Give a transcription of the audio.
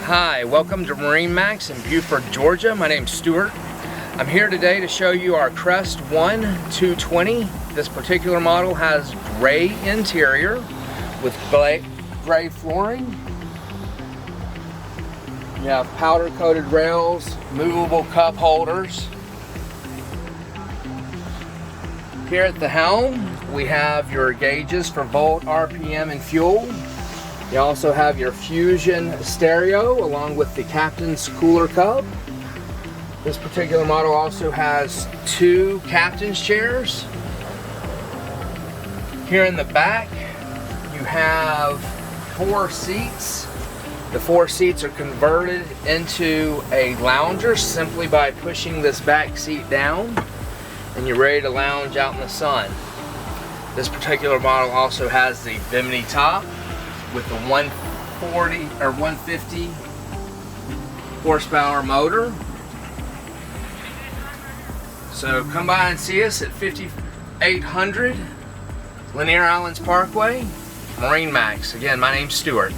Hi, welcome to MarineMax in Beaufort, Georgia. My name's Stuart. I'm here today to show you our Crest I 220. This particular model has gray interior with gray flooring. You have powder coated rails, movable cup holders. Here at the helm, we have your gauges for volt, RPM, and fuel. You also have your Fusion stereo along with the captain's cooler cup. This particular model also has two captain's chairs. Here in the back, you have 4 seats. The 4 seats are converted into a lounger simply by pushing this back seat down, and you're ready to lounge out in the sun. This particular model also has the bimini top with the 140 or 150 horsepower motor. So come by and see us at 5800 Lanier Islands Parkway, MarineMax. Again, my name's Stuart.